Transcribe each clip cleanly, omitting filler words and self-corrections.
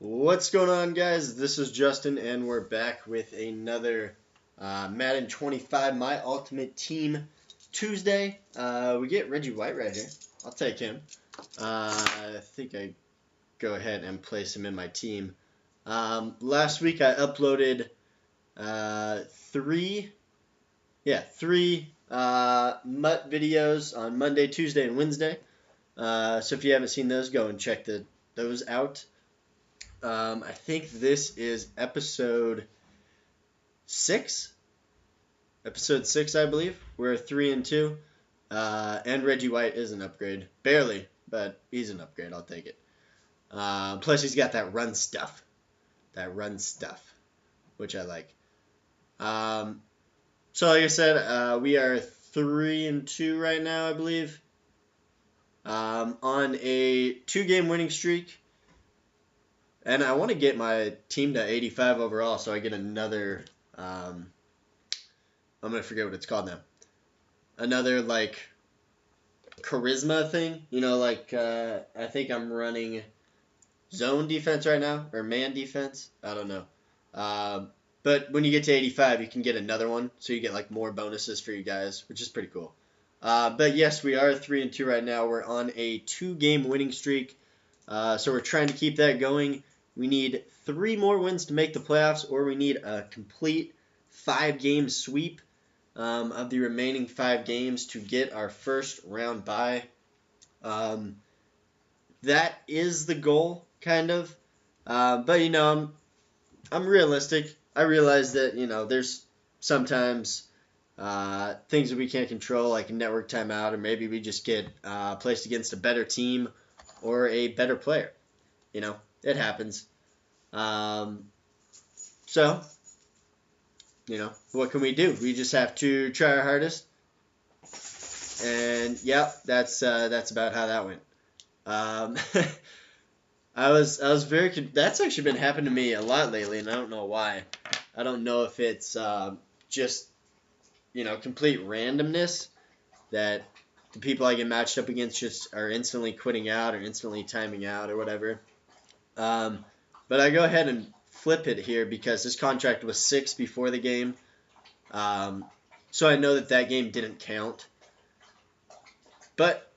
What's going on, guys? This is Justin, and we're back with another Madden 25 My Ultimate Team Tuesday. We get Reggie White right here. I'll take him. I think I go ahead and place him in my team. Last week I uploaded three MUT videos on Monday, Tuesday, and Wednesday. So if you haven't seen those, go and check those out. I think this is episode 6. Episode 6, I believe. We're 3-2. And Reggie White is an upgrade. Barely, but he's an upgrade. I'll take it. Plus, he's got that run stuff. Which I like. So, like I said, we are 3-2 right now, I believe. On a 2-game winning streak. And I want to get my team to 85 overall, so I get another, I'm going to forget what it's called now. Another, like, charisma thing. You know, like, I think I'm running zone defense right now, or man defense. I don't know. But when you get to 85, you can get another one, so you get, like, more bonuses for you guys, which is pretty cool. But, yes, we are 3-2 right now. We're on a 2-game winning streak, so we're trying to keep that going. We need 3 more wins to make the playoffs, or we need a complete 5-game sweep of the remaining 5 games to get our first round bye. That is the goal, kind of. But, you know, I'm realistic. I realize that, you know, there's sometimes things that we can't control, like a network timeout, or maybe we just get placed against a better team or a better player. You know, it happens. So, you know, what can we do? We just have to try our hardest. And, yep, that's about how that went. I was very, that's actually been happening to me a lot lately, and I don't know why. I don't know if it's just, you know, complete randomness that the people I get matched up against just are instantly quitting out or instantly timing out or whatever. But I go ahead and flip it here because this contract was 6 before the game. So I know that game didn't count. But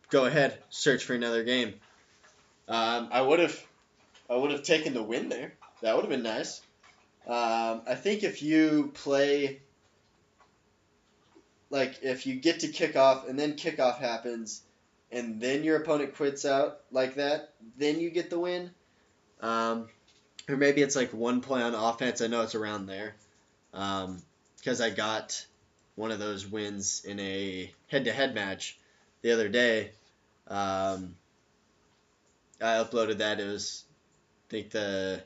go ahead, search for another game. I would have taken the win there. That would have been nice. I think if you play, like, if you get to kickoff and then kickoff happens and then your opponent quits out like that, then you get the win. Or maybe it's like 1 play on offense. I know it's around there. Because I got one of those wins in a head-to-head match the other day. I uploaded that. It was, I think, the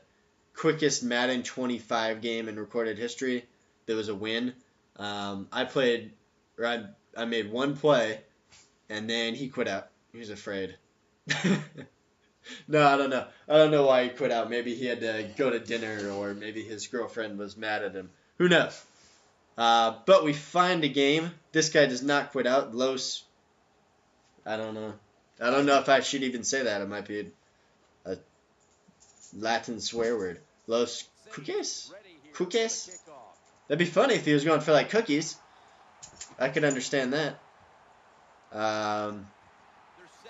quickest Madden 25 game in recorded history. There was a win. I made 1 play, and then he quit out. He was afraid. No, I don't know. I don't know why he quit out. Maybe he had to go to dinner, or maybe his girlfriend was mad at him. Who knows? But we find a game. This guy does not quit out. Los, I don't know. I don't know if I should even say that. It might be a Latin swear word. Los cookies? Cookies? That'd be funny if he was going for, like, cookies. I could understand that.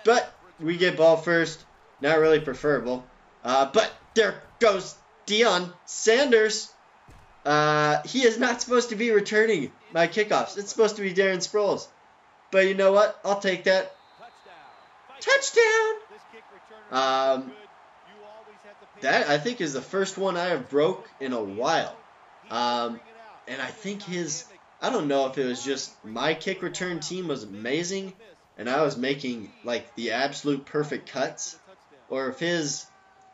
But we get ball first. Not really preferable. But there goes Deion Sanders. He is not supposed to be returning my kickoffs. It's supposed to be Darren Sproles. But you know what? I'll take that. Touchdown! That, I think, is the first one I have broke in a while. And I think I don't know if it was just my kick return team was amazing and I was making, like, the absolute perfect cuts, or if his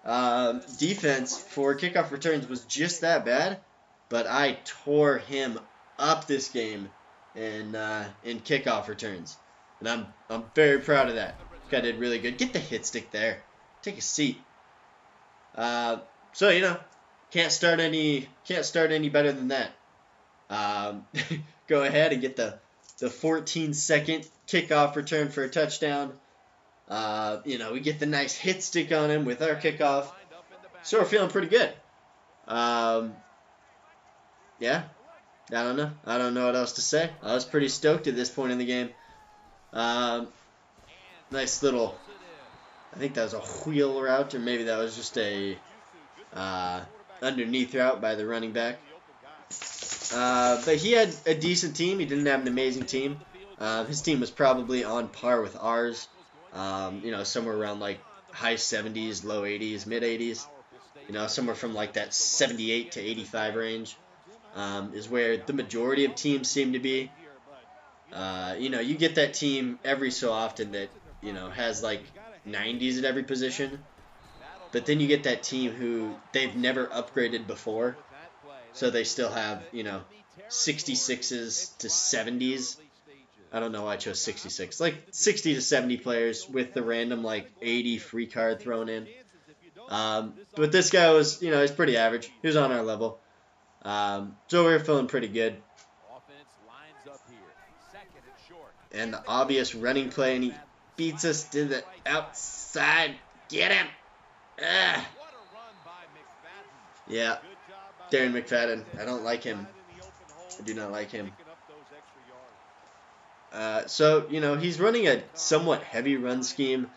defense for kickoff returns was just that bad. But I tore him up this game in kickoff returns, and I'm very proud of that. Guy did really good. Get the hit stick there. Take a seat. So, you know, can't start any better than that. Go ahead and get the 14-second kickoff return for a touchdown. We get the nice hit stick on him with our kickoff. So we're feeling pretty good. Yeah, I don't know. I don't know what else to say. I was pretty stoked at this point in the game. Nice little, I think that was a wheel route, or maybe that was just a underneath route by the running back. But he had a decent team. He didn't have an amazing team. His team was probably on par with ours. Somewhere around like high 70s, low 80s, mid 80s. Somewhere from like that 78 to 85 range is where the majority of teams seem to be. You get that team every so often that, has like 90s at every position. But then you get that team who they've never upgraded before. So they still have, 66s to 70s. I don't know why I chose 66. Like 60 to 70 players with the random like 80 free card thrown in. But this guy was, he's pretty average. He was on our level. So we were feeling pretty good. And the obvious running play, and he beats us to the outside. Get him! Yeah, Darren McFadden. I don't like him. I do not like him. So, he's running a somewhat heavy run scheme,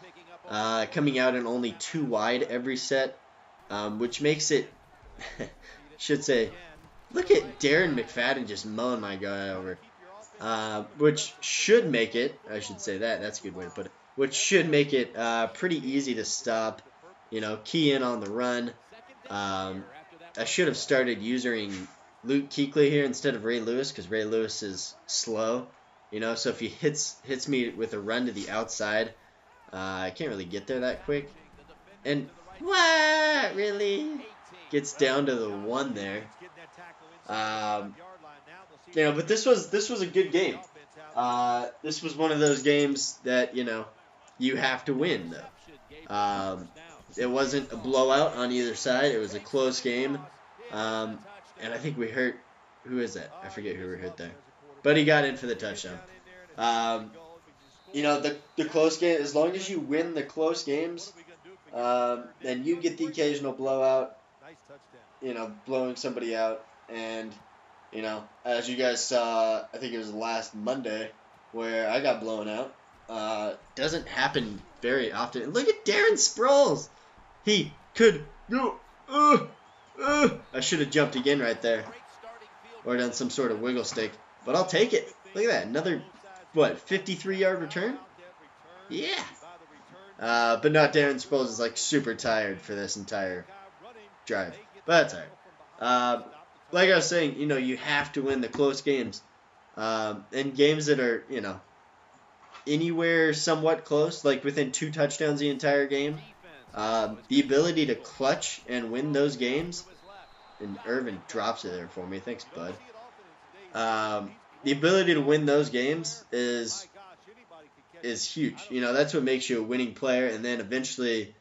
coming out in only 2 wide every set, which makes it, should say, look at Darren McFadden just mowing my guy over. Which should make it, I should say that's a good way to put it, which should make it pretty easy to stop, key in on the run. I should have started using Luke Kuechly here instead of Ray Lewis, because Ray Lewis is slow, so if he hits me with a run to the outside, I can't really get there that quick. And what really gets down to the 1 there. But this was a good game. This was one of those games that, you have to win, though. It wasn't a blowout on either side. It was a close game. And I think we hurt, who is that? I forget who we hurt there. But he got in for the touchdown. The close game, as long as you win the close games, then you get the occasional blowout, blowing somebody out. And, as you guys saw, I think it was last Monday where I got blown out. Doesn't happen very often. Look at Darren Sproles. He could go. I should have jumped again right there. Or done some sort of wiggle stick. But I'll take it. Look at that. Another, 53-yard return? Yeah. But not Darren Sproles is like super tired for this entire drive. But that's alright. Like I was saying, you have to win the close games. And games that are, anywhere somewhat close, like within 2 touchdowns the entire game. The ability to clutch and win those games, and Irvin drops it there for me. Thanks, bud. The ability to win those games is huge. That's what makes you a winning player, and then eventually,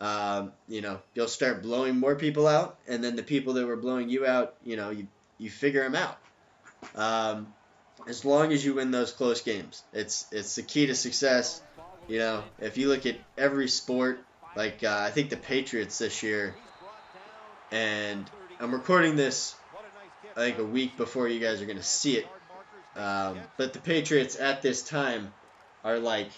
you'll start blowing more people out, and then the people that were blowing you out, you figure them out. As long as you win those close games, it's the key to success. If you look at every sport, like I think the Patriots this year, and I'm recording this, I think a week before you guys are going to see it, but the Patriots at this time are like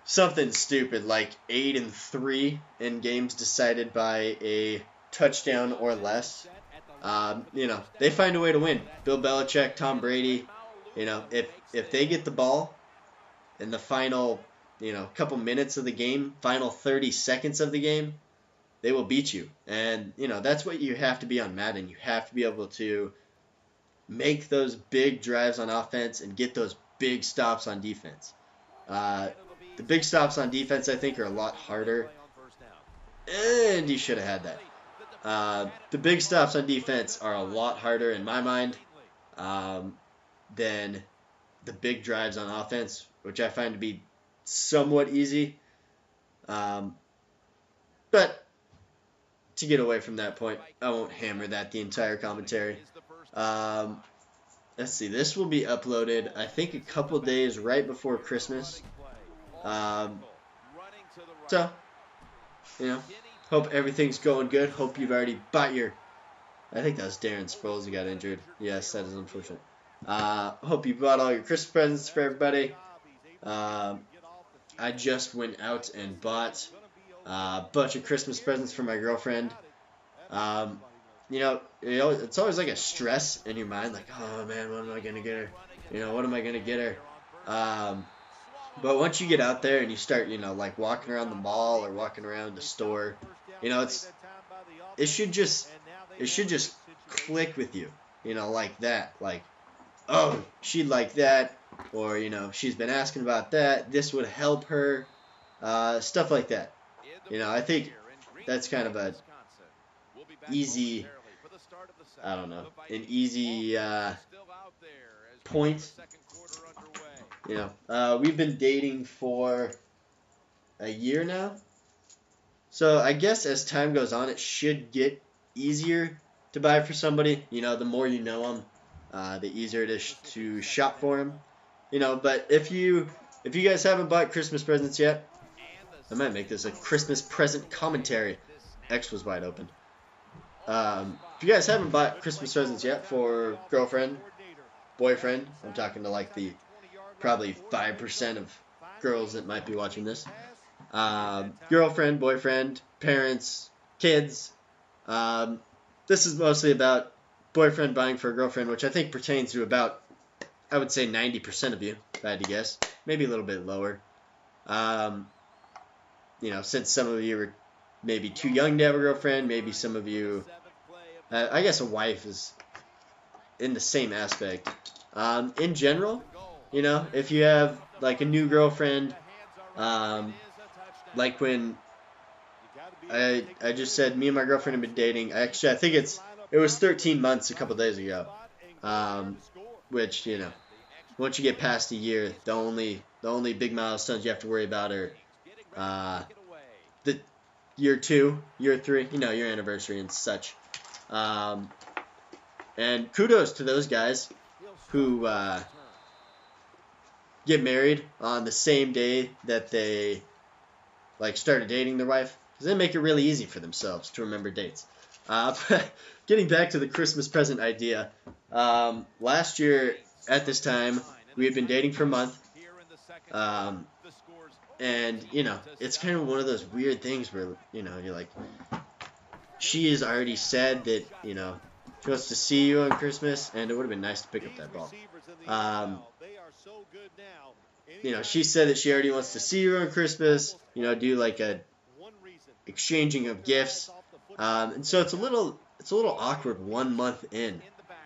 something stupid, like 8-3 in games decided by a touchdown or less. They find a way to win. Bill Belichick, Tom Brady, if they get the ball in the final, couple minutes of the game, final 30 seconds of the game, they will beat you. And, that's what you have to be on Madden. You have to be able to make those big drives on offense and get those big stops on defense. The big stops on defense, I think, are a lot harder. And you should have had that. The big stops on defense are a lot harder, in my mind, than the big drives on offense, which I find to be somewhat easy. But to get away from that point, I won't hammer that the entire commentary. Let's see, this will be uploaded, I think, a couple days right before Christmas. So, Hope everything's going good. Hope you've already bought your... I think that was Darren Sproles who got injured. Yes, that is unfortunate. Hope you bought all your Christmas presents for everybody. I just went out and bought a bunch of Christmas presents for my girlfriend. It's always like a stress in your mind, like, oh man, what am I gonna get her? What am I gonna get her? But once you get out there and you start, like walking around the mall or walking around the store, it should just click with you, like that, like, oh, she'd like that, or she's been asking about that. This would help her, stuff like that. I think that's kind of a easy, I don't know, an easy point. We've been dating for a year now, so I guess as time goes on, it should get easier to buy for somebody. The more you know them, the easier it is to shop for them. But if you guys haven't bought Christmas presents yet, I might make this a Christmas present commentary. X was wide open. If you guys haven't bought Christmas presents yet for girlfriend, boyfriend, I'm talking to like the probably 5% of girls that might be watching this. Girlfriend, boyfriend, parents, kids. This is mostly about boyfriend buying for a girlfriend, which I think pertains to about, I would say 90% of you, if I had to guess. Maybe a little bit lower. Since some of you are maybe too young to have a girlfriend, maybe some of you, I guess a wife is in the same aspect. In general, if you have like a new girlfriend, like when I just said me and my girlfriend have been dating. Actually, I think it was 13 months a couple days ago. Which once you get past a year, the only big milestones you have to worry about are the year 2, year 3, your anniversary and such. And kudos to those guys who get married on the same day that they like started dating their wife, because they make it really easy for themselves to remember dates. Getting back to the Christmas present idea, last year at this time we had been dating for a month, and it's kind of one of those weird things where you're like, she has already said that she wants to see you on Christmas, and it would have been nice to pick up that ball. She said that she already wants to see you on Christmas, do like a exchanging of gifts, and so it's a little awkward 1 month in.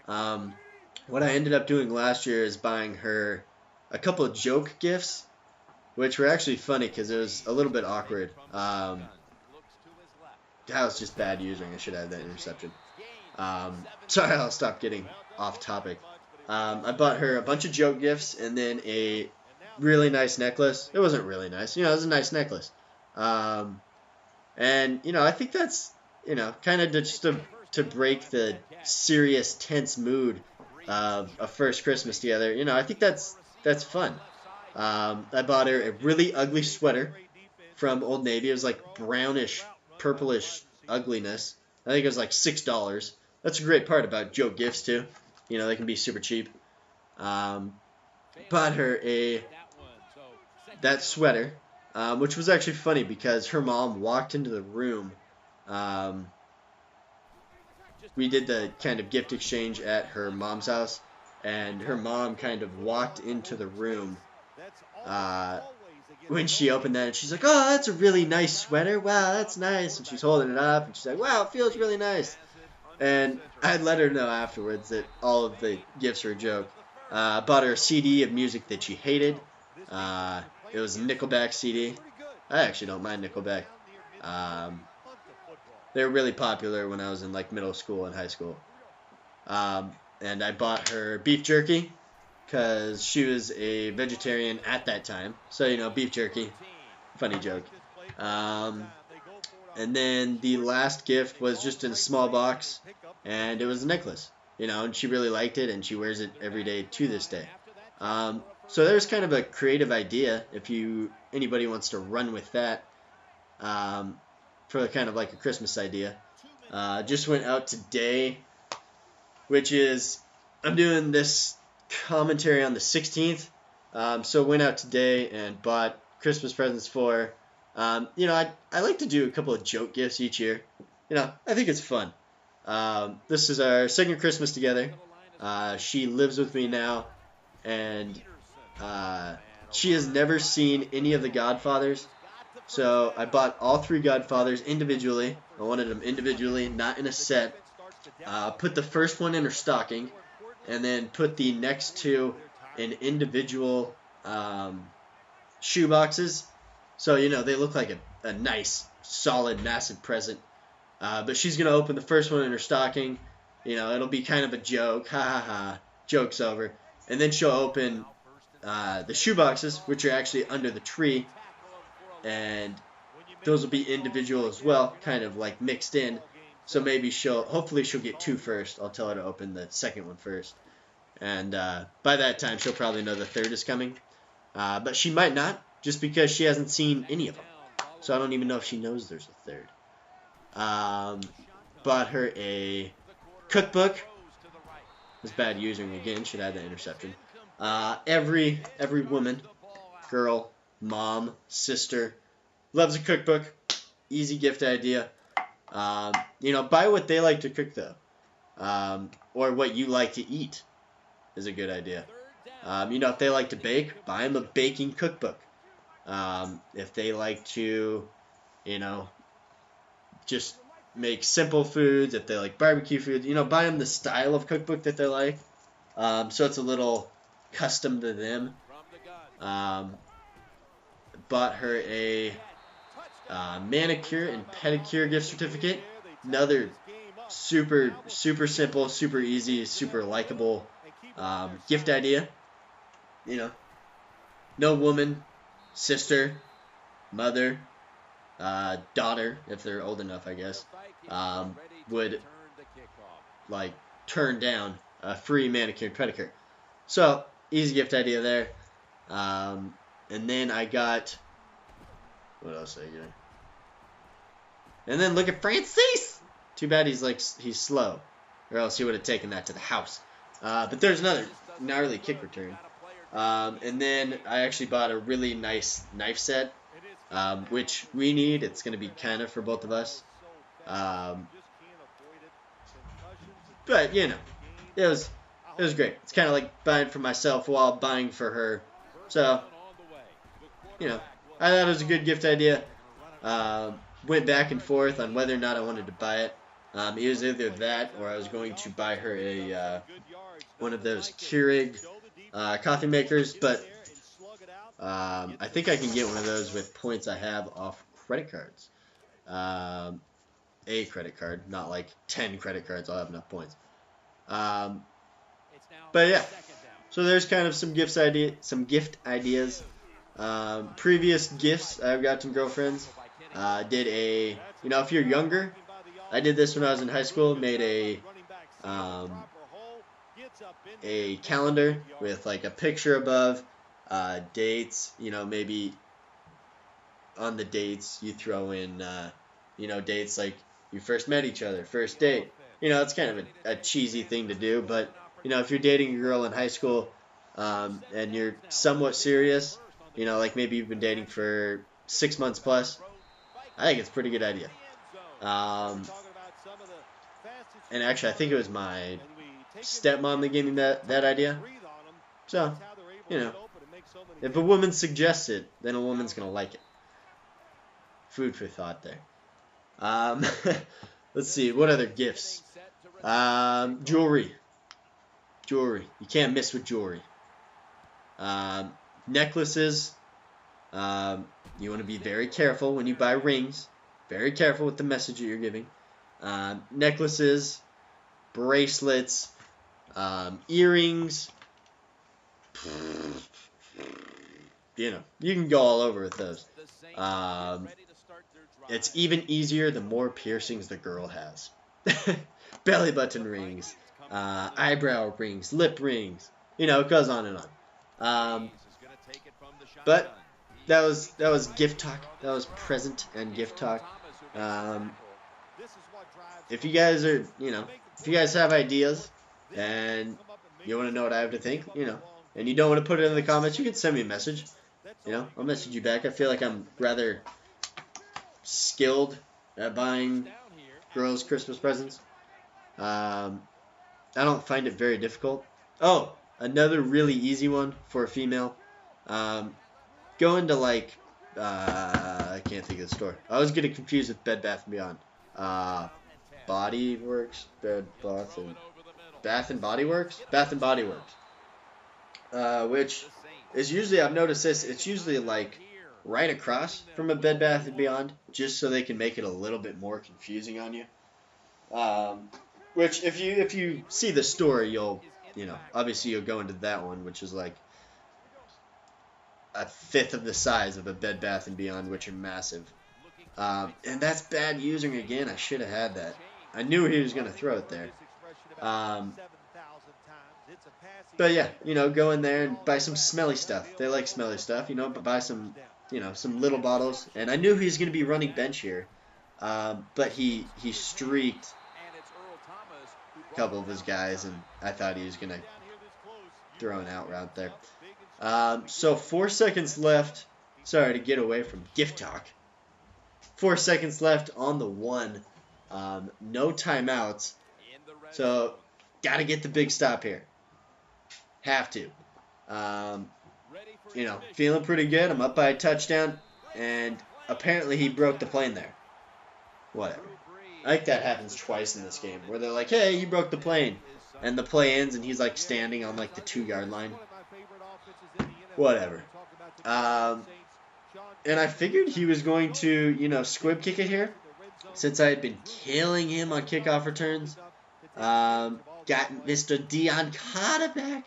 What I ended up doing last year is buying her a couple of joke gifts, which were actually funny because it was a little bit awkward. That was just bad using. I should have that interception. Sorry, I'll stop getting off topic. I bought her a bunch of joke gifts and then a really nice necklace. It wasn't really nice. It was a nice necklace. And, I think that's, kind of just to break the serious, tense mood of a first Christmas together. I think that's fun. I bought her a really ugly sweater from Old Navy. It was like brownish, purplish ugliness. I think it was like $6. That's a great part about joke gifts too. They can be super cheap. Bought her that sweater, which was actually funny because her mom walked into the room. We did the kind of gift exchange at her mom's house, and her mom kind of walked into the room when she opened that, and she's like, oh, that's a really nice sweater. Wow, that's nice. And she's holding it up, and she's like, wow, it feels really nice. And I let her know afterwards that all of the gifts were a joke. Bought her a CD of music that she hated. It was a Nickelback CD. I actually don't mind Nickelback. They were really popular when I was in like middle school and high school. And I bought her beef jerky because she was a vegetarian at that time. So, beef jerky. Funny joke. And then the last gift was just in a small box, and it was a necklace. And she really liked it, and she wears it every day to this day. So there's kind of a creative idea if anybody wants to run with that. for kind of like a Christmas idea. Just went out today, which is, I'm doing this commentary on the 16th. So went out today and bought Christmas presents for, you know, I like to do a couple of joke gifts each year. You know, I think it's fun. This is our second Christmas together. She lives with me now, and she has never seen any of the Godfathers. So I bought all 3 Godfathers individually. I wanted them individually, not in a set. Put the first one in her stocking, and then put the next 2 in individual shoe boxes. So, you know, they look like a nice, solid, massive present. But she's going to open the first one in her stocking. You know, it'll be kind of a joke. Ha ha ha. Joke's over. And then she'll open the shoe boxes, which are actually under the tree. And those will be individual as well, kind of like mixed in. So maybe hopefully she'll get 2 first. I'll tell her to open the second one first. And by that time, she'll probably know the third is coming. But she might not, just because she hasn't seen any of them. So I don't even know if she knows there's a third. Bought her a cookbook. It's bad using again. Should add the interception. Every woman, girl, mom, sister loves a cookbook. Easy gift idea. You know, buy what they like to cook though, or what you like to eat is a good idea. You know, if they like to bake, buy them a baking cookbook. If they like to, you know, just make simple foods, if they like barbecue food, you know, buy them the style of cookbook that they like. So it's a little custom to them. Bought her a manicure and pedicure gift certificate. Another super simple, super easy, super likable gift idea. You know, no woman, sister, mother, daughter, if they're old enough, I guess, would like turn down a free manicure and pedicure. So easy gift idea there. And then I got, what else did I get? And then look at Francis. Too bad he's slow, or else he would have taken that to the house. But there's another gnarly kick return. And then I actually bought a really nice knife set, which we need. It's going to be kind of for both of us. But you know, it was great. It's kind of like buying for myself while buying for her. So, you know, I thought it was a good gift idea. Went back and forth on whether or not I wanted to buy it. It was either that or I was going to buy her a one of those Keurig coffee makers, but I think I can get one of those with points I have off credit cards. A credit card, not like 10 credit cards. I'll have enough points. But yeah, so there's kind of some gift ideas. Previous gifts I've got some girlfriends. Did a, you know, if you're younger, I did this when I was in high school. Made a calendar with like a picture above, dates. You know, maybe on the dates you throw in, you know, dates like you first met each other, first date. You know, it's kind of a cheesy thing to do, but you know, if you're dating a girl in high school, and you're somewhat serious, you know, like maybe you've been dating for 6 months plus, I think it's a pretty good idea. And actually, I think it was my stepmom that gave me that idea. So, you know, if a woman suggests it, then a woman's going to like it. Food for thought there. Let's see, what other gifts? Jewelry. Jewelry. You can't miss with jewelry. Necklaces. You want to be very careful when you buy rings. Very careful with the message that you're giving. Necklaces, bracelets, earrings. You know, you can go all over with those. It's even easier the more piercings the girl has. Belly button rings, eyebrow rings, lip rings. You know, it goes on and on. But that was gift talk. That was present and gift talk. If you guys are, if you guys have ideas and you want to know what I have to think, and you don't want to put it in the comments, you can send me a message. I'll message you back. I feel like I'm rather skilled at buying girls Christmas presents. I don't find it very difficult. Oh, another really easy one for a female. Go into I can't think of the store. I was getting confused with Bed Bath & Beyond. Body Works, Bath and Body Works, which is usually, I've noticed this, it's usually right across from a Bed Bath & Beyond, just so they can make it a little bit more confusing on you. Which if you see the store, you'll obviously you'll go into that one, which is like a fifth of the size of a Bed Bath & Beyond, which are massive. And that's bad using again. I should have had that. I knew he was going to throw it there. But yeah, go in there and buy some smelly stuff. They like smelly stuff, but buy some, some little bottles. And I knew he was going to be running bench here. But he streaked a couple of his guys, and I thought he was going to throw an out route there. So 4 seconds left. Sorry to get away from gift talk. 4 seconds left on the 1. No timeouts. So, got to get the big stop here. Have to. Feeling pretty good. I'm up by a touchdown. And apparently he broke the plane there. Whatever. I think that happens twice in this game. Where they're like, hey, you broke the plane. And the play ends and he's standing on the 2-yard line. Whatever. And I figured he was going to, squib kick it here. Since I had been killing him on kickoff returns. Got Mr. Dion Cotta back.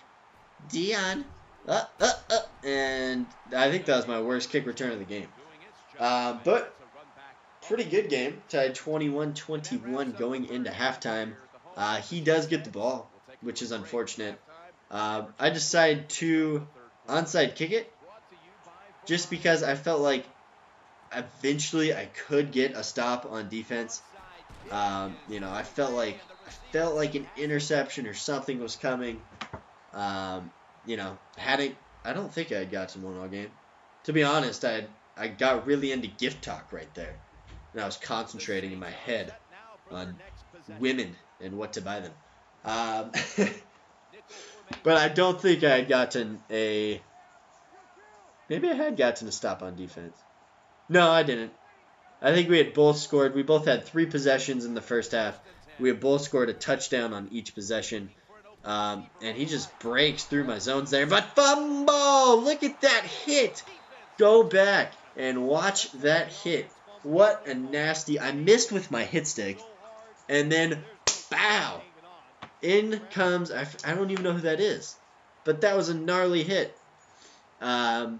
Dion. And I think that was my worst kick return of the game. But pretty good game. Tied 21-21 going into halftime. He does get the ball, which is unfortunate. I decided to onside kick it just because I felt like eventually I could get a stop on defense. I felt like an interception or something was coming. I don't think I had gotten one all game. To be honest, I got really into gift talk right there. And I was concentrating in my head on women and what to buy them. But I don't think I had gotten a... Maybe I had gotten a stop on defense. No, I didn't. I think we had both scored. We both had 3 possessions in the first half. We had both scored a touchdown on each possession. And he just breaks through my zones there. But fumble! Look at that hit! Go back and watch that hit. What a nasty... I missed with my hit stick. And then, bow! In comes... I don't even know who that is. But that was a gnarly hit. That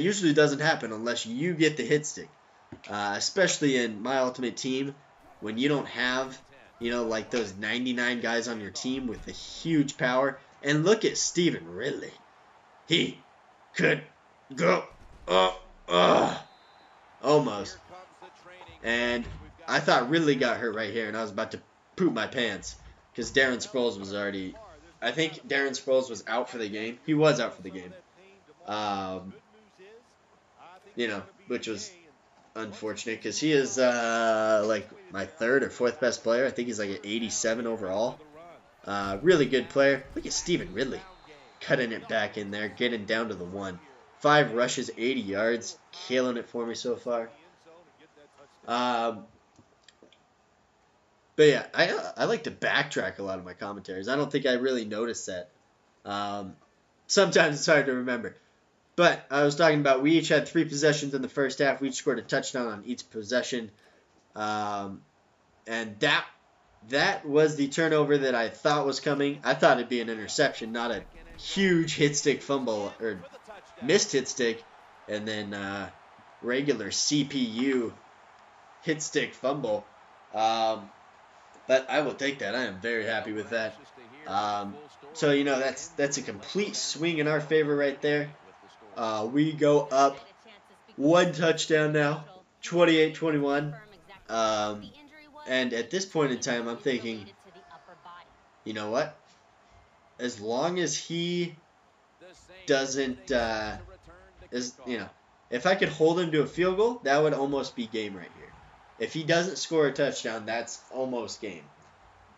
usually doesn't happen unless you get the hit stick. Especially in my ultimate team, when you don't have, those 99 guys on your team with the huge power. And look at Stephen Ridley. He could go almost. And I thought Ridley got hurt right here, and I was about to poop my pants because Darren Sproles was already... I think Darren Sproles was out for the game. He was out for the game. Which was unfortunate because he is my 3rd or 4th best player. I think he's an 87 overall. Really good player. Look at Stephen Ridley cutting it back in there, getting down to the 1. 5 rushes, 80 yards, killing it for me so far. But yeah, I like to backtrack a lot of my commentaries. I don't think I really noticed that. Sometimes it's hard to remember. But I was talking about we each had 3 possessions in the first half. We each scored a touchdown on each possession. And that was the turnover that I thought was coming. I thought it'd be an interception, not a huge hit stick fumble or missed hit stick. And then regular CPU hit stick fumble. But I will take that. I am very happy with that. So, that's a complete swing in our favor right there. We go up One touchdown now, 28-21. And at this point in time, I'm thinking, you know what? As long as he doesn't, if I could hold him to a field goal, that would almost be game right here. If he doesn't score a touchdown, that's almost game.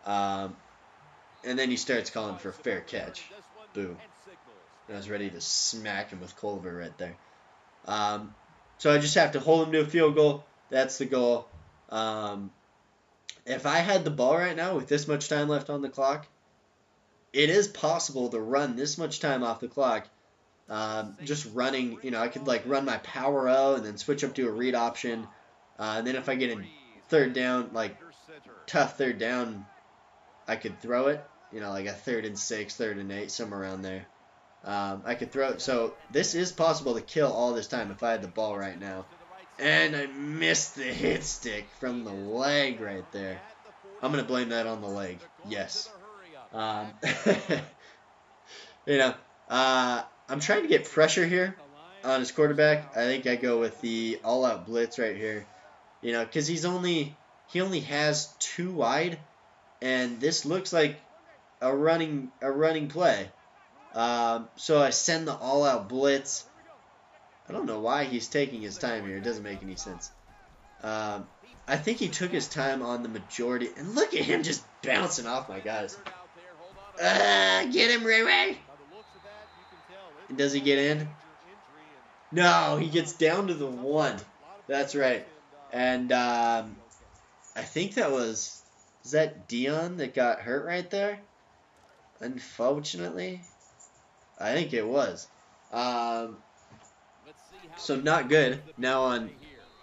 And then he starts calling for a fair catch. Boo. I was ready to smack him with Culver right there. So I just have to hold him to a field goal. That's the goal. If I had the ball right now with this much time left on the clock, it is possible to run this much time off the clock. Just running, I could like run my power O and then switch up to a read option. And then if I get in third down, like tough third down, I could throw it, like a 3rd and 6, 3rd and 8, somewhere around there. I could throw it. So this is possible to kill all this time if I had the ball right now. And I missed the hit stick from the leg right there. I'm going to blame that on the leg. Yes. I'm trying to get pressure here on his quarterback. I think I go with the all-out blitz right here. Because he only has 2 wide, and this looks like a running play. So I send the all-out blitz. I don't know why he's taking his time here. It doesn't make any sense. I think he took his time on the majority. And look at him just bouncing off my guys. Get him, Ray Ray. Does he get in? No, he gets down to the 1. That's right. And I think that was that Dion that got hurt right there? Unfortunately. I think it was. So not good. Now on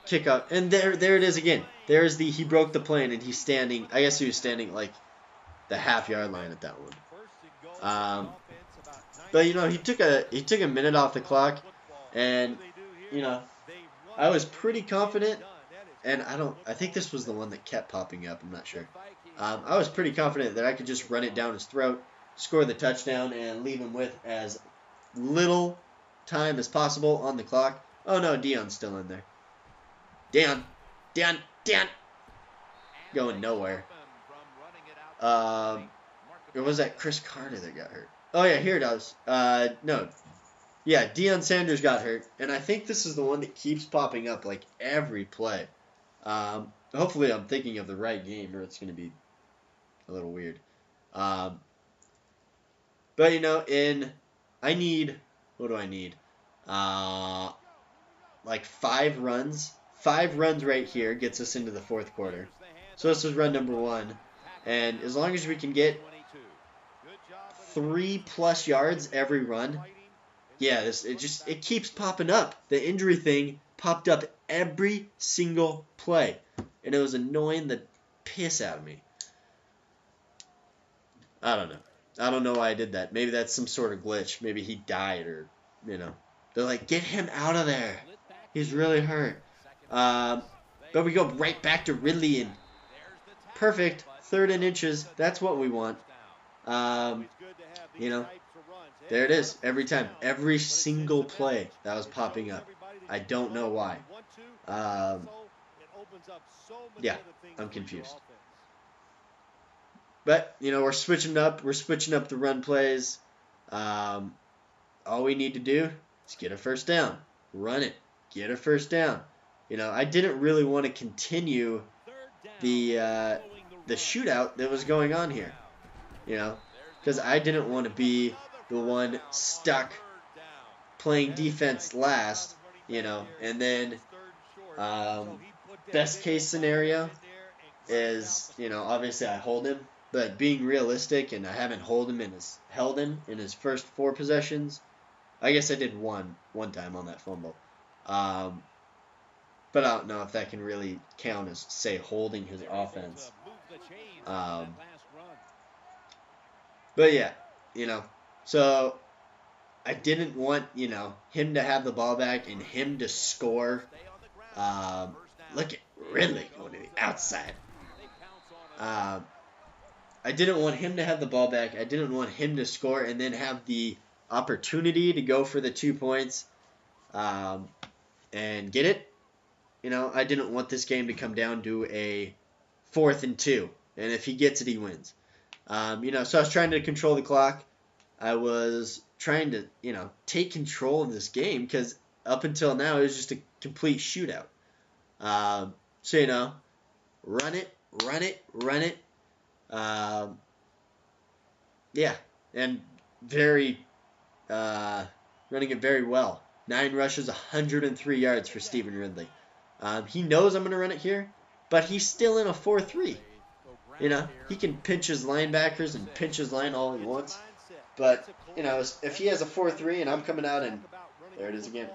kickoff. And there it is again. There's he broke the plane and he's standing. I guess he was standing like the half-yard line at that one. But he took a minute off the clock, and I was pretty confident. And I think this was the one that kept popping up. I'm not sure. I was pretty confident that I could just run it down his throat, score the touchdown, and leave him with as little time as possible on the clock. Oh no, Dion's still in there. Dion. Going nowhere. Or was that Chris Carter that got hurt? Oh yeah, here it is. No. Yeah, Deion Sanders got hurt, and I think this is the one that keeps popping up like every play. Hopefully I'm thinking of the right game, or it's going to be a little weird. But I need, what do I need? Like 5 runs. 5 runs right here gets us into the 4th quarter. So this is run number 1, and as long as we can get 3+ yards every run. Yeah, it keeps popping up. The injury thing popped up every single play, and it was annoying the piss out of me. I don't know. I don't know why I did that. Maybe that's some sort of glitch. Maybe he died, or they're like, get him out of there. He's really hurt. But we go right back to Ridley, and perfect 3rd and inches. That's what we want. There it is every time. Every single play that was popping up. I don't know why. Yeah, I'm confused. But, we're switching up. We're switching up the run plays. All we need to do is get a first down. Run it. Get a first down. I didn't really want to continue the shootout that was going on here. Because I didn't want to be the one stuck playing defense last, and then best case scenario is, obviously I hold him, but being realistic, and I haven't held him in his first 4 possessions. I guess I did one time on that fumble. But I don't know if that can really count as, say, holding his offense. But yeah, so I didn't want, him to have the ball back and him to score. Look at Ridley going to the outside. I didn't want him to have the ball back. I didn't want him to score and then have the opportunity to go for the 2 points. and get it. I didn't want this game to come down to a 4th and 2. And if he gets it, he wins. So I was trying to control the clock. I was trying to, take control of this game because up until now it was just a complete shootout. So, run it, run it, run it. Yeah, and running it very well. 9 rushes, 103 yards for Stephen Ridley. He knows I'm going to run it here, but he's still in a 4-3. He can pinch his linebackers and pinch his line all he wants. But, if he has a 4-3 and I'm coming out and, there it is again,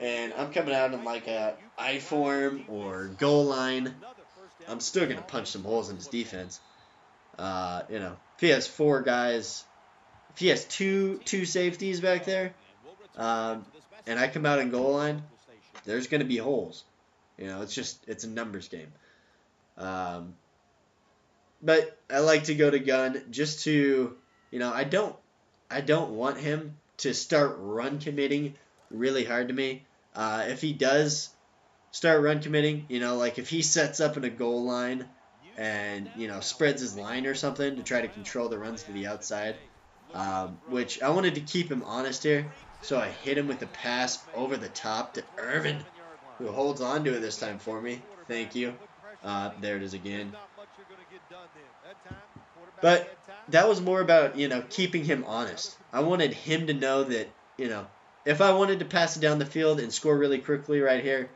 and I'm coming out in like a I form or goal line, I'm still going to punch some holes in his defense. If he has 4 guys, if he has two safeties back there, and I come out in goal line, there's going to be holes. It's a numbers game. But I like to go to gun just to, I don't want him to start run committing really hard to me. If he does start run committing, like if he sets up in a goal line and, spreads his line or something to try to control the runs to the outside, which I wanted to keep him honest here. So I hit him with the pass over the top to Irvin, who holds on to it this time for me. Thank you. There it is again. But that was more about, keeping him honest. I wanted him to know that, if I wanted to pass it down the field and score really quickly right here,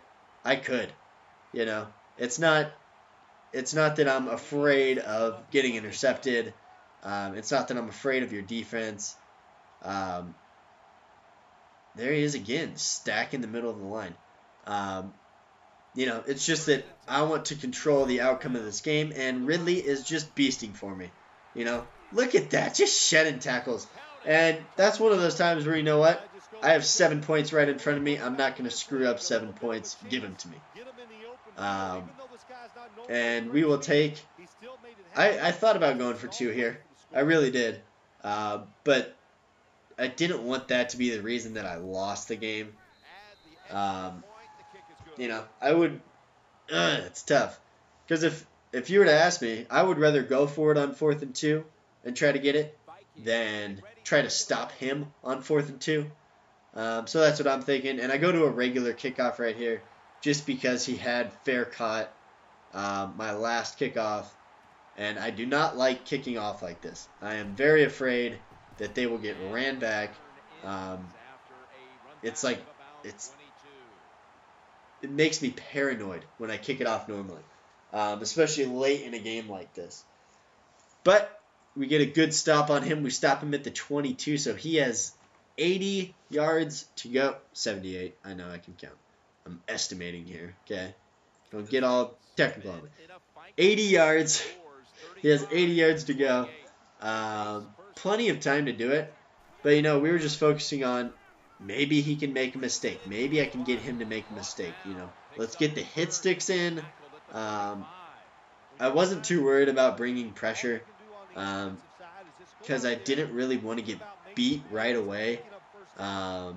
I could. It's not that I'm afraid of getting intercepted. It's not that I'm afraid of your defense. There he is again, stack in the middle of the line. It's just that I want to control the outcome of this game, and Ridley is just beasting for me. Look at that, just shedding tackles. And that's one of those times where, you know what? I have 7 points right in front of me. I'm not going to screw up 7 points. Give them to me. And we will take... I thought about going for 2 here. I really did. But I didn't want that to be the reason that I lost the game. I would... it's tough. Because if you were to ask me, I would rather go for it on 4th and 2 and try to get it than try to stop him on 4th and 2. So that's what I'm thinking. And I go to a regular kickoff right here just because he had fair caught my last kickoff. And I do not like kicking off like this. I am very afraid that they will get ran back. It makes me paranoid when I kick it off normally, especially late in a game like this. But we get a good stop on him. We stop him at the 22, so he has 80 yards to go. 78. I know I can count. I'm estimating here, okay? Don't get all technical on me. 80 yards. He has 80 yards to go. Plenty of time to do it. But, we were just focusing on maybe he can make a mistake. Maybe I can get him to make a mistake, Let's get the hit sticks in. I wasn't too worried about bringing pressure because I didn't really want to get beat right away. I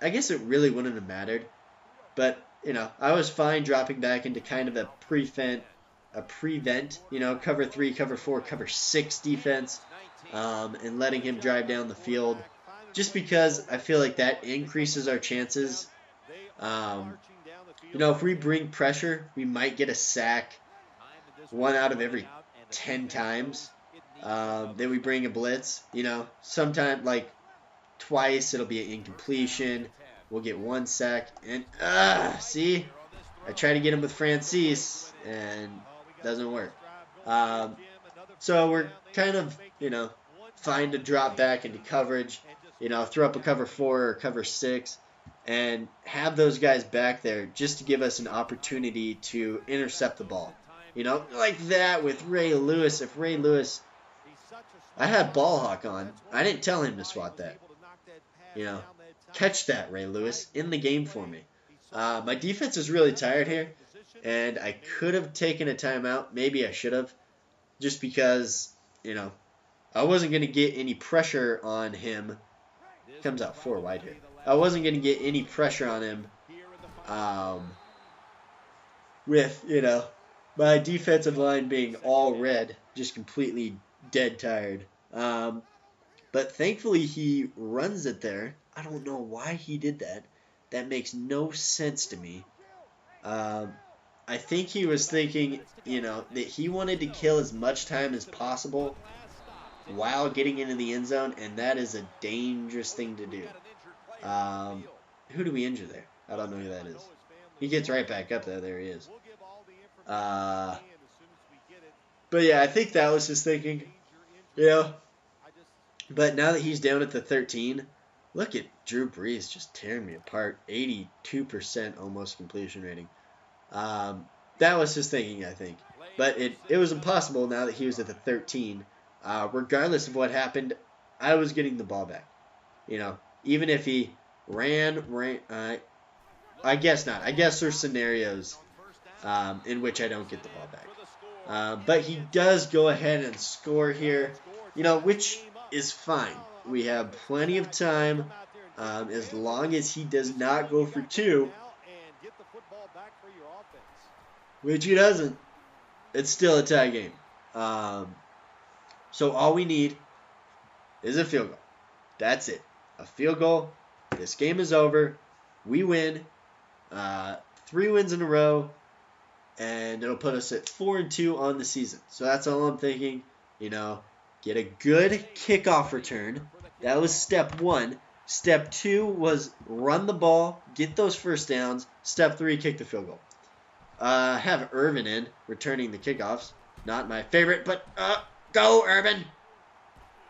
guess it really wouldn't have mattered. But, I was fine dropping back into kind of a prevent, cover 3, cover 4, cover 6 defense, and letting him drive down the field. Just because I feel like that increases our chances. If we bring pressure, we might get a sack 1 out of every 10 times that we bring a blitz. Sometime like twice it'll be an incompletion. We'll get 1 sack. And, see? I try to get him with Francis, and it doesn't work. So we're kind of, fine to drop back into coverage. Throw up a cover 4 or cover 6 and have those guys back there just to give us an opportunity to intercept the ball. Like that with Ray Lewis. If Ray Lewis... I had ball hawk on. I didn't tell him to swat that. Catch that, Ray Lewis, in the game for me. My defense is really tired here, and I could have taken a timeout. Maybe I should have, just because, I wasn't going to get any pressure on him. Comes out 4 wide here. I wasn't going to get any pressure on him with, my defensive line being all red, just completely dead tired. But thankfully he runs it there. I don't know why he did that. That makes no sense to me. I think he was thinking, that he wanted to kill as much time as possible while getting into the end zone, and that is a dangerous thing to do. Who do we injure there? I don't know who that is. He gets right back up there. There he is. But yeah, I think that was his thinking. But now that he's down at the 13, look at Drew Brees just tearing me apart. 82% almost completion rating. That was his thinking, I think. But it was impossible now that he was at the 13. Regardless of what happened, I was getting the ball back. Even if he ran, I guess not. I guess there's scenarios in which I don't get the ball back. But he does go ahead and score here, which is fine. We have plenty of time as long as he does not go for 2, which he doesn't. It's still a tie game. So all we need is a field goal. That's it. A field goal. This game is over. We win. 3 wins in a row. And it'll put us at 4-2 on the season. So that's all I'm thinking. Get a good kickoff return. That was step 1. Step 2 was run the ball, get those first downs. Step 3, kick the field goal. Have Irvin in, returning the kickoffs. Not my favorite, but go, Irvin!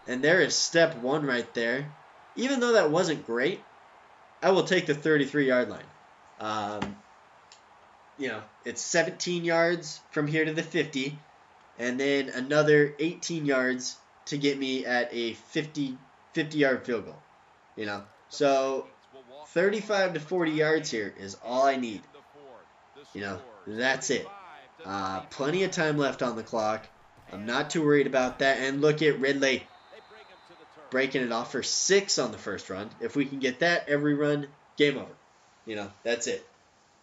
And there is step 1 right there. Even though that wasn't great, I will take the 33-yard line. It's 17 yards from here to the 50, and then another 18 yards to get me at a 50-yard field goal. So 35 to 40 yards here is all I need. That's it. Plenty of time left on the clock. I'm not too worried about that. And look at Ridley breaking it off for 6 on the first run. If we can get that every run, game over. That's it.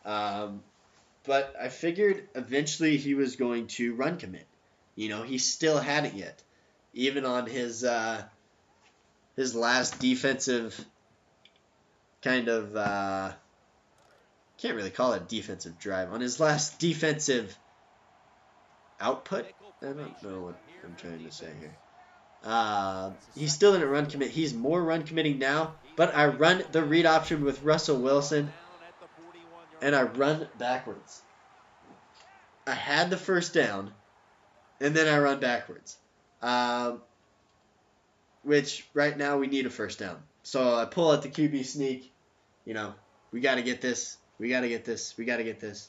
But I figured eventually he was going to run commit. He still hadn't yet. Even on his last defensive kind of, can't really call it defensive drive. On his last defensive output, I don't know what I'm trying to say here. He still didn't run commit. He's more run committing now, but I run the read option with Russell Wilson, and I run backwards. I had the first down, and then I run backwards. Which right now we need a first down. So I pull out the QB sneak. We got to get this. We got to get this. We got to get this.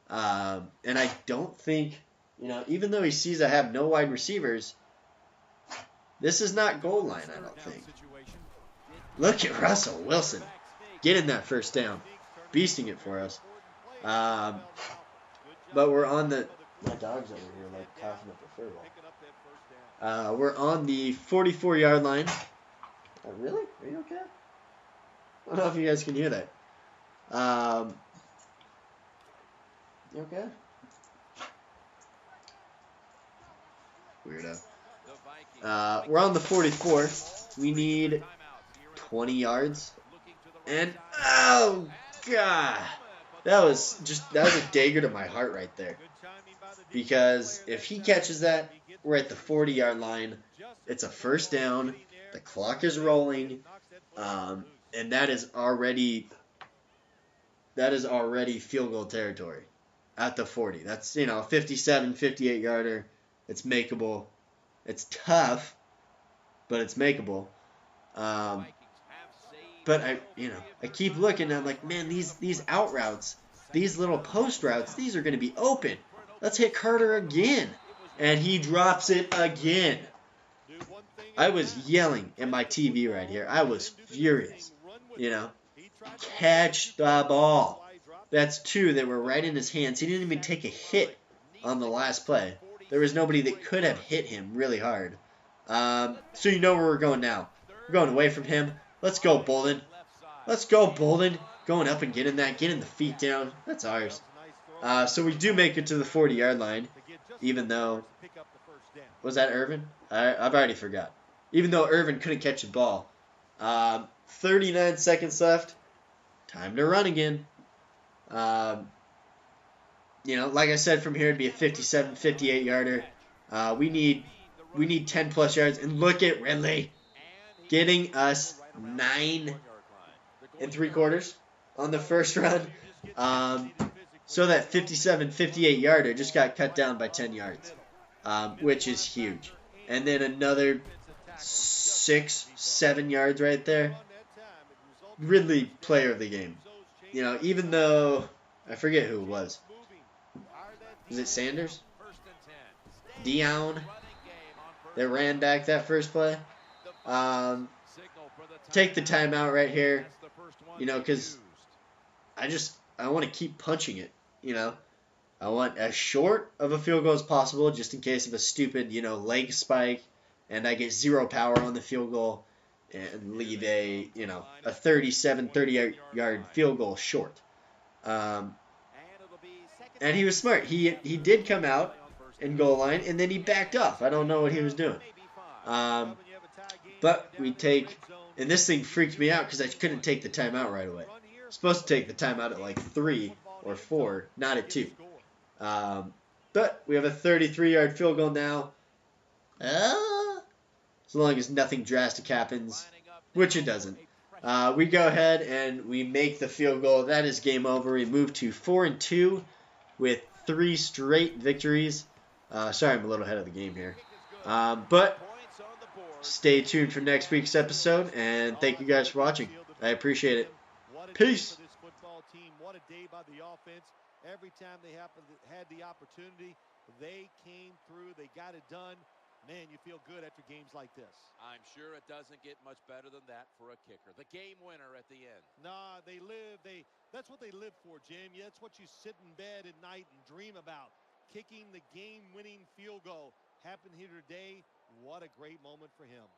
And I don't think, even though he sees I have no wide receivers, this is not goal line, I don't think. Look at Russell Wilson getting that first down, beasting it for us. But we're on the... My dog's over here, coughing up a fur ball. We're on the 44-yard line. Oh, really? Are you okay? I don't know if you guys can hear that. You okay? Weirdo. We're on the 44. We need 20 yards. And, oh, God. That was a dagger to my heart right there. Because if he catches that, we're at the 40-yard line. It's a first down. The clock is rolling. And that is already field goal territory at the 40. That's, 57, 58-yarder. It's makeable. It's tough, but it's makeable. But I keep looking, and I'm like, man, these out routes, these little post routes, these are going to be open. Let's hit Carter again. And he drops it again. I was yelling at my TV right here. I was furious. Catch the ball. That's 2 that were right in his hands. He didn't even take a hit on the last play. There was nobody that could have hit him really hard. So you know where we're going now. We're going away from him. Let's go, Bolden. Let's go, Bolden. Going up and getting that. Getting the feet down. That's ours. So we do make it to the 40-yard line, even though... Was that Irvin? I've already forgot. Even though Irvin couldn't catch the ball. 39 seconds left. Time to run again. You know, like I said, from here it'd be a 57, 58-yarder. We need 10 plus yards. And look at Ridley getting us 9 3/4 on the first run. So that 57, 58-yarder just got cut down by 10 yards, which is huge. And then another 6, 7 yards right there. Ridley, player of the game. You know, even though I forget who it was. Was it Sanders? Dion that ran back that first play. Take the timeout right here, you know, because I want to keep punching it, you know. I want as short of a field goal as possible just in case of a stupid, you know, leg spike and I get 0 power on the field goal and leave a, you know, a 37, 30-yard field goal short. And he was smart. He did come out and goal line, and then he backed off. I don't know what he was doing. But we take, and this thing freaked me out because I couldn't take the timeout right away. Supposed to take the timeout at like 3 or 4, not at 2. But we have a 33-yard field goal now. As long as nothing drastic happens, which it doesn't. We go ahead and we make the field goal. That is game over. We move to 4-2 with 3 straight victories. Sorry, I'm a little ahead of the game here. But stay tuned for next week's episode, and thank you guys for watching. I appreciate it. Peace. What a day by the offense. Every time they had the opportunity, they came through. They got it done. Man, you feel good after games like this. I'm sure it doesn't get much better than that for a kicker. The game winner at the end. Nah, that's what they live for, Jim. Yeah, that's what you sit in bed at night and dream about. Kicking the game-winning field goal. Happened here today. What a great moment for him.